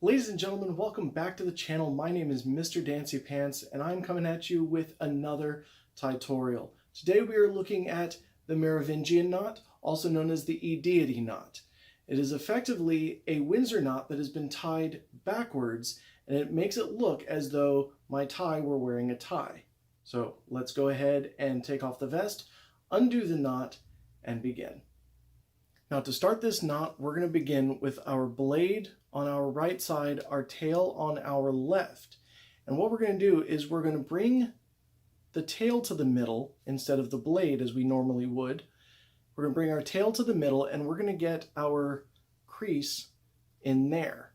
Ladies and gentlemen, welcome back to the channel. My name is Mr. Dancy Pants and I'm coming at you with another tutorial. Today we are looking at the Merovingian knot, also known as the Edeity knot. It is effectively a Windsor knot that has been tied backwards, and it makes it look as though my tie were wearing a tie. So let's go ahead and take off the vest, undo the knot, and begin. Now to start this knot, we're going to begin with our blade on our right side, our tail on our left. And what we're going to do is we're going to bring the tail to the middle instead of the blade as we normally would. We're going to bring our tail to the middle and we're going to get our crease in there.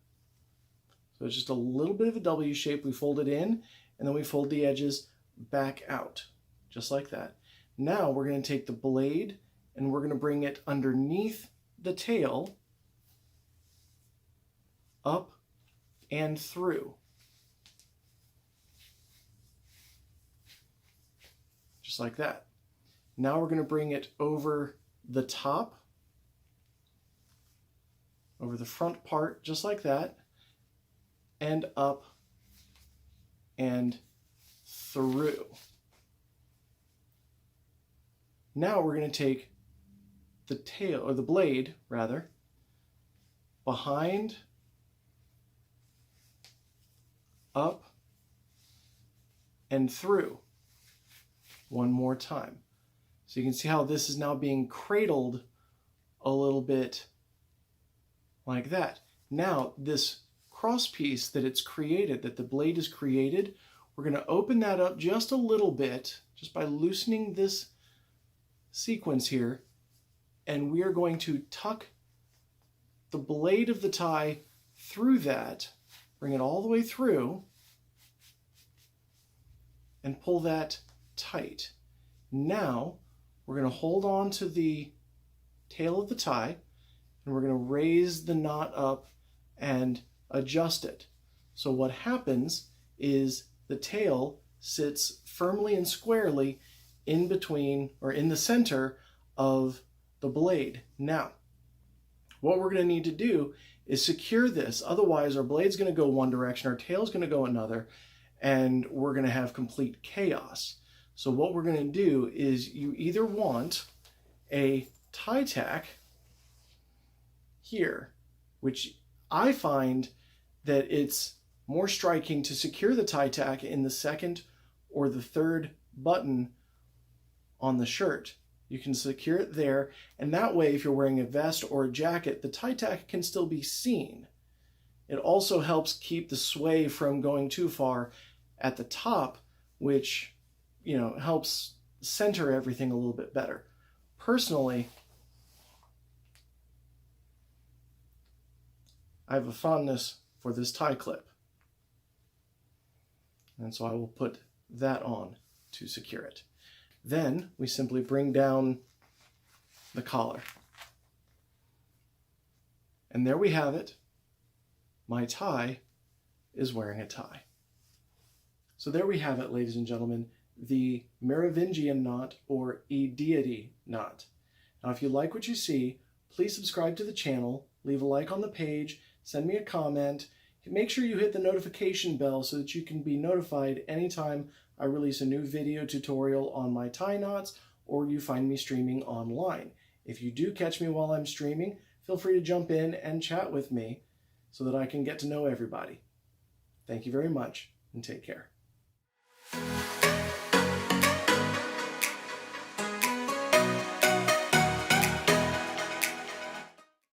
So it's just a little bit of a W shape. We fold it in and then we fold the edges back out, just like that. Now we're going to take the blade and we're going to bring it underneath the tail, up and through. Just like that. Now we're going to bring it over the top, over the front part, just like that, and up and through. Now we're going to take the tail, or the blade rather, behind, up, and through one more time. So you can see how this is now being cradled a little bit like that. Now this cross piece that it's created, that the blade has created, we're going to open that up just a little bit, just by loosening this sequence here, and we are going to tuck the blade of the tie through that, bring it all the way through, and pull that tight. Now we're going to hold on to the tail of the tie and we're going to raise the knot up and adjust it. So what happens is the tail sits firmly and squarely in between, or in the center of the blade. Now, what we're going to need to do is secure this. Otherwise, our blade's going to go one direction, our tail's going to go another, and we're going to have complete chaos. So what we're going to do is you either want a tie tack here, which I find that it's more striking to secure the tie tack in the second or the third button on the shirt. You can secure it there, and that way if you're wearing a vest or a jacket, the tie tack can still be seen. It also helps keep the sway from going too far at the top, which, you know, helps center everything a little bit better. Personally, I have a fondness for this tie clip, and so I will put that on to secure it. Then we simply bring down the collar. And there we have it. My tie is wearing a tie. So there we have it, ladies and gentlemen, the Merovingian knot, or Edeity knot. Now if you like what you see, please subscribe to the channel, leave a like on the page, send me a comment, make sure you hit the notification bell so that you can be notified anytime I release a new video tutorial on my tie knots, or you find me streaming online. If you do catch me while I'm streaming, feel free to jump in and chat with me so that I can get to know everybody. Thank you very much, and take care.